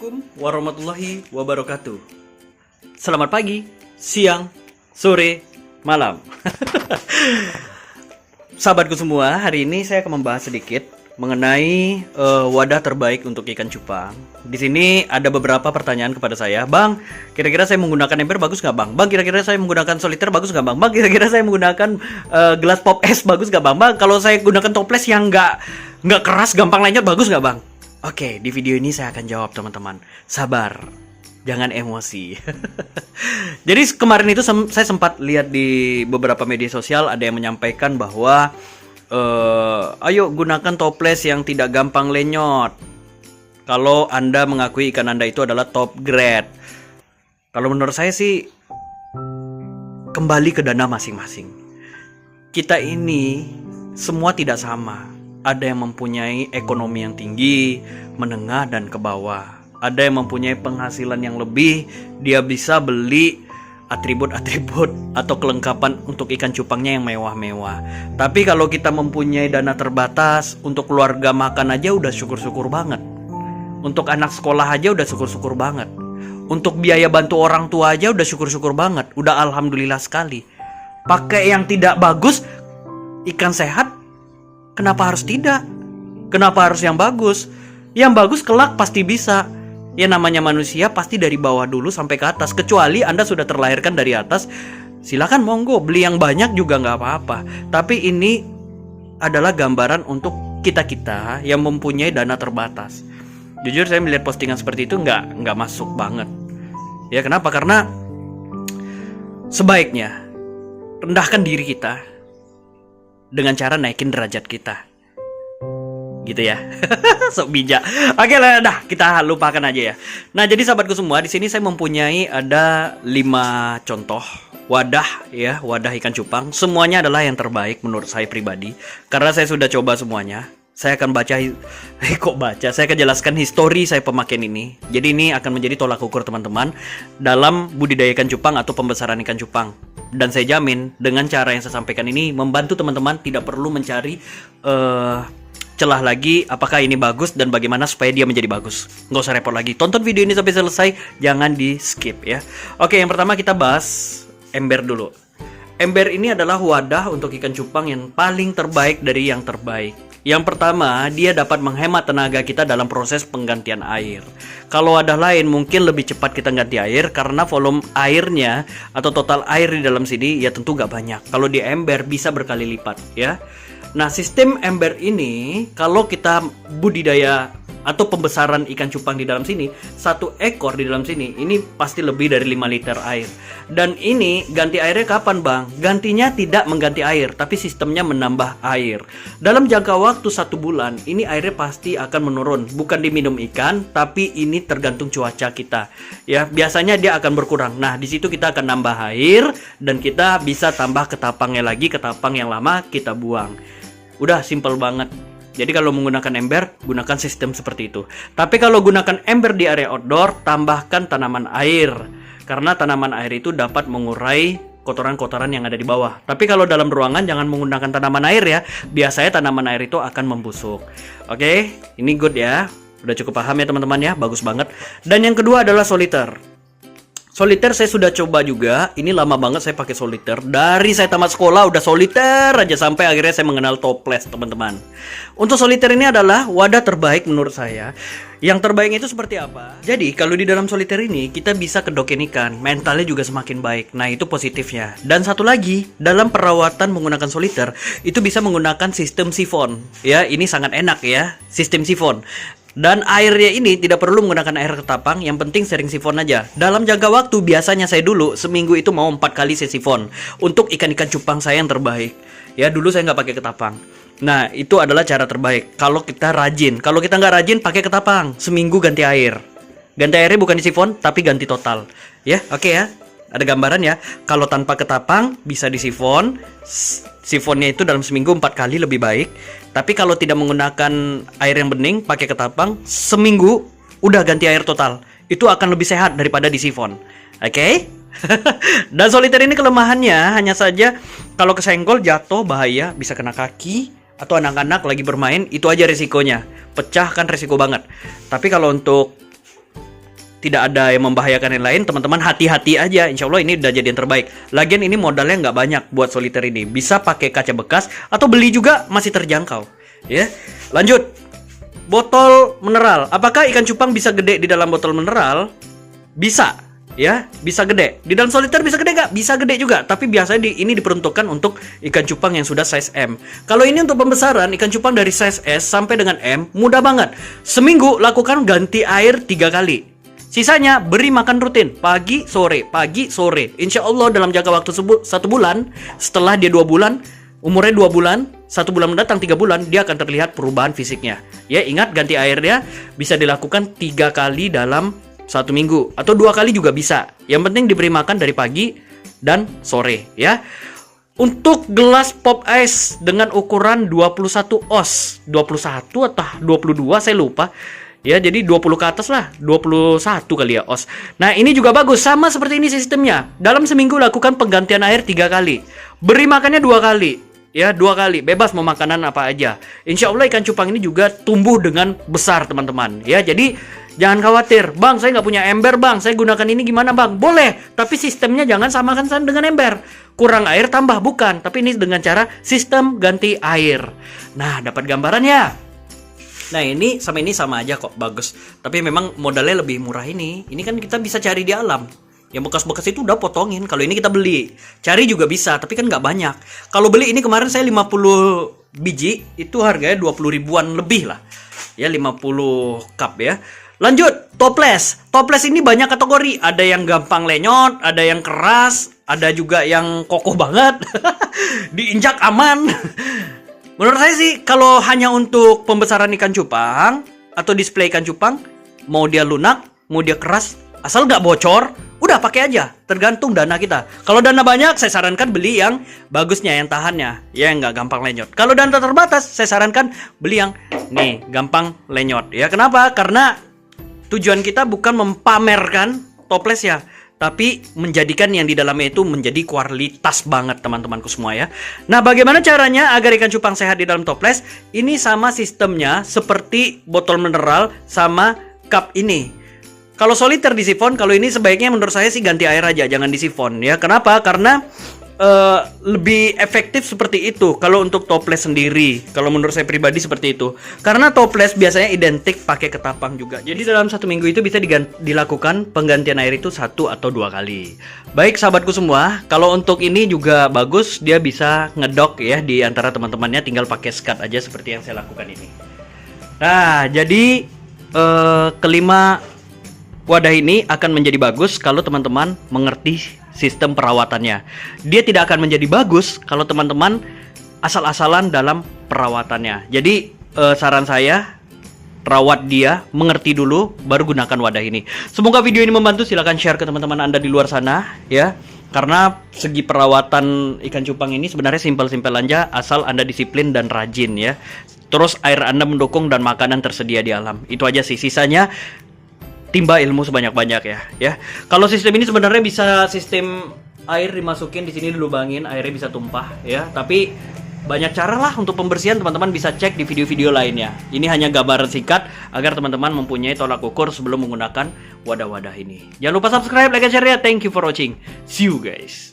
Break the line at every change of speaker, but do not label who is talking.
Assalamualaikum warahmatullahi wabarakatuh. Selamat pagi, siang, sore, malam. Sahabatku semua, hari ini saya akan membahas sedikit mengenai wadah terbaik untuk ikan cupang. Di sini ada beberapa pertanyaan kepada saya. Bang, kira-kira saya menggunakan ember bagus nggak bang? Bang, kira-kira saya menggunakan soliter bagus nggak bang? Bang, kira-kira saya menggunakan gelas pop es bagus nggak bang? Bang, kalau saya gunakan toples yang nggak keras, gampang lenyot bagus nggak bang? Oke, di video ini saya akan jawab teman-teman. Sabar, jangan emosi. Jadi kemarin itu saya sempat lihat di beberapa media sosial ada yang menyampaikan bahwa ayo gunakan toples yang tidak gampang lenyot kalau Anda mengakui ikan Anda itu adalah top grade. Kalau menurut saya sih kembali ke dana masing-masing. Kita ini semua tidak sama. Ada yang mempunyai ekonomi yang tinggi, menengah, dan ke bawah. Ada yang mempunyai penghasilan yang lebih, dia bisa beli atribut-atribut atau kelengkapan untuk ikan cupangnya yang mewah-mewah. Tapi kalau kita mempunyai dana terbatas, untuk keluarga makan aja udah syukur-syukur banget. Untuk anak sekolah aja udah syukur-syukur banget. Untuk biaya bantu orang tua aja udah syukur-syukur banget. Udah alhamdulillah sekali. Pakai yang tidak bagus, ikan sehat, kenapa harus tidak? Kenapa harus yang bagus? Yang bagus kelak pasti bisa. Ya namanya manusia pasti dari bawah dulu sampai ke atas. Kecuali Anda sudah terlahirkan dari atas, silakan monggo beli yang banyak juga nggak apa-apa. Tapi ini adalah gambaran untuk kita-kita yang mempunyai dana terbatas. Jujur saya melihat postingan seperti itu nggak masuk banget. Ya kenapa? Karena sebaiknya rendahkan diri kita dengan cara naikin derajat kita. Gitu ya. Sok bijak. Oke lah, dah kita lupakan aja ya. Nah, jadi sahabatku semua, di sini saya mempunyai ada 5 contoh wadah ya, wadah ikan cupang. Semuanya adalah yang terbaik menurut saya pribadi karena saya sudah coba semuanya. Saya akan saya akan jelaskan histori saya pemakaian ini. Jadi ini akan menjadi tolak ukur teman-teman dalam budidaya ikan cupang atau pembesaran ikan cupang. Dan saya jamin dengan cara yang saya sampaikan ini membantu teman-teman tidak perlu mencari celah lagi apakah ini bagus dan bagaimana supaya dia menjadi bagus. Nggak usah repot lagi. Tonton video ini sampai selesai, jangan di skip ya. Oke, yang pertama kita bahas ember dulu. Ember ini adalah wadah untuk ikan cupang yang paling terbaik dari yang terbaik. Yang pertama, dia dapat menghemat tenaga kita dalam proses penggantian air. Kalau wadah lain mungkin lebih cepat kita ganti air karena volume airnya atau total air di dalam sini ya tentu gak banyak. Kalau di ember bisa berkali lipat ya. Nah, sistem ember ini kalau kita budidaya atau pembesaran ikan cupang di dalam sini, 1 ekor di dalam sini ini pasti lebih dari 5 liter air. Dan ini ganti airnya kapan bang? Gantinya tidak mengganti air, tapi sistemnya menambah air. Dalam jangka waktu 1 bulan, ini airnya pasti akan menurun. Bukan diminum ikan, tapi ini tergantung cuaca kita. Ya, biasanya dia akan berkurang. Nah, di situ kita akan nambah air dan kita bisa tambah ketapangnya lagi, ketapang yang lama kita buang. Udah simple banget. Jadi kalau menggunakan ember, gunakan sistem seperti itu. Tapi kalau gunakan ember di area outdoor, tambahkan tanaman air. Karena tanaman air itu dapat mengurai kotoran-kotoran yang ada di bawah. Tapi kalau dalam ruangan jangan menggunakan tanaman air ya. Biasanya tanaman air itu akan membusuk. Oke, ini good ya. Udah cukup paham ya teman-teman ya, bagus banget. Dan yang kedua adalah soliter. Soliter saya sudah coba juga. Ini lama banget saya pakai soliter. Dari saya tamat sekolah udah soliter aja sampai akhirnya saya mengenal toples, teman-teman. Untuk soliter ini adalah wadah terbaik menurut saya. Yang terbaiknya itu seperti apa? Jadi kalau di dalam soliter ini kita bisa kedoken ikan, mentalnya juga semakin baik. Nah, itu positifnya. Dan satu lagi, dalam perawatan menggunakan soliter itu bisa menggunakan sistem sifon. Ya, ini sangat enak ya, sistem sifon. Dan airnya ini tidak perlu menggunakan air ketapang, yang penting sering sifon aja. Dalam jangka waktu biasanya saya dulu seminggu itu mau 4 kali saya sifon untuk ikan-ikan cupang saya yang terbaik. Ya dulu saya nggak pakai ketapang. Nah itu adalah cara terbaik kalau kita rajin. Kalau kita nggak rajin pakai ketapang, seminggu ganti air. Ganti airnya bukan disifon tapi ganti total. Ya oke ya. Ada gambaran ya. Kalau tanpa ketapang bisa disifon. Sifonnya itu dalam seminggu 4 kali lebih baik. Tapi kalau tidak menggunakan air yang bening, pakai ketapang, seminggu udah ganti air total. Itu akan lebih sehat daripada disifon. Oke? Dan soliter ini kelemahannya hanya saja kalau kesenggol jatuh bahaya, bisa kena kaki atau anak-anak lagi bermain, itu aja resikonya. Pecah kan resiko banget. Tapi kalau untuk tidak ada yang membahayakan yang lain, teman-teman hati-hati aja. Insya Allah ini udah jadi yang terbaik. Lagian ini modalnya nggak banyak buat soliter ini. Bisa pakai kaca bekas atau beli juga masih terjangkau. Ya, lanjut. Botol mineral. Apakah ikan cupang bisa gede di dalam botol mineral? Bisa. Ya, bisa gede. Di dalam soliter bisa gede nggak? Bisa gede juga. Tapi biasanya ini diperuntukkan untuk ikan cupang yang sudah size M. Kalau ini untuk pembesaran ikan cupang dari size S sampai dengan M, mudah banget. Seminggu lakukan ganti air 3 kali. Sisanya beri makan rutin pagi sore. Insya Allah dalam jangka waktu 1 bulan, setelah dia 2 bulan, umurnya 2 bulan, 1 bulan mendatang 3 bulan, dia akan terlihat perubahan fisiknya. Ya, ingat ganti airnya bisa dilakukan 3 kali dalam 1 minggu atau 2 kali juga bisa. Yang penting diberi makan dari pagi dan sore ya. Untuk gelas pop ice dengan ukuran 21 oz, 21 atau 22 saya lupa. Ya, jadi 20 ke atas lah, 21 kali ya oz. Nah, ini juga bagus, sama seperti ini sistemnya. Dalam seminggu lakukan penggantian air 3 kali. Beri makannya 2 kali. Ya, 2 kali, bebas mau makanan apa aja. Insya Allah ikan cupang ini juga tumbuh dengan besar teman-teman. Ya, jadi jangan khawatir, bang saya nggak punya ember bang, saya gunakan ini gimana bang? Boleh, tapi sistemnya jangan samakan dengan ember. Kurang air tambah, bukan. Tapi ini dengan cara sistem ganti air. Nah, dapat gambarannya. Nah, ini sama aja kok, bagus. Tapi memang modalnya lebih murah ini. Ini kan kita bisa cari di alam. Yang bekas-bekas itu udah potongin. Kalau ini kita beli. Cari juga bisa, tapi kan nggak banyak. Kalau beli ini kemarin saya 50 biji, itu harganya 20 ribuan lebih lah. Ya, 50 cup ya. Lanjut, toples. Toples ini banyak kategori. Ada yang gampang lenyot, ada yang keras, ada juga yang kokoh banget. Diinjak aman. Menurut saya sih, kalau hanya untuk pembesaran ikan cupang atau display ikan cupang, mau dia lunak, mau dia keras, asal nggak bocor, udah pakai aja, tergantung dana kita. Kalau dana banyak, saya sarankan beli yang bagusnya, yang tahannya, ya yang nggak gampang lenyot. Kalau dana terbatas, saya sarankan beli yang nih gampang lenyot. Ya, kenapa? Karena tujuan kita bukan mempamerkan toples ya, tapi menjadikan yang di dalamnya itu menjadi kualitas banget teman-temanku semua ya. Nah, bagaimana caranya agar ikan cupang sehat di dalam toples? Ini sama sistemnya seperti botol mineral sama cup ini. Kalau soliter disifon, kalau ini sebaiknya menurut saya sih ganti air aja, jangan disifon ya. Kenapa? Karena lebih efektif seperti itu kalau untuk toples sendiri. Kalau menurut saya pribadi seperti itu. Karena toples biasanya identik pakai ketapang juga. Jadi dalam 1 minggu itu bisa dilakukan penggantian air itu 1 atau 2 kali. Baik sahabatku semua, kalau untuk ini juga bagus, dia bisa ngedok ya di antara teman-temannya, tinggal pakai skat aja seperti yang saya lakukan ini. Nah, jadi kelima wadah ini akan menjadi bagus kalau teman-teman mengerti sistem perawatannya. Dia tidak akan menjadi bagus kalau teman-teman asal-asalan dalam perawatannya. Jadi saran saya, rawat dia, mengerti dulu, baru gunakan wadah ini. Semoga video ini membantu. Silahkan share ke teman-teman Anda di luar sana ya. Karena segi perawatan ikan cupang ini sebenarnya simpel-simpel aja, asal Anda disiplin dan rajin ya. Terus air Anda mendukung dan makanan tersedia di alam. Itu aja sih. Sisanya timba ilmu sebanyak-banyak ya. Kalau sistem ini sebenarnya bisa sistem air dimasukin di sini, dilubangin, airnya bisa tumpah ya. Tapi banyak cara lah untuk pembersihan, teman-teman bisa cek di video-video lainnya. Ini hanya gambaran singkat agar teman-teman mempunyai tolak ukur sebelum menggunakan wadah-wadah ini. Jangan lupa subscribe, like, dan share ya. Thank you for watching. See you guys.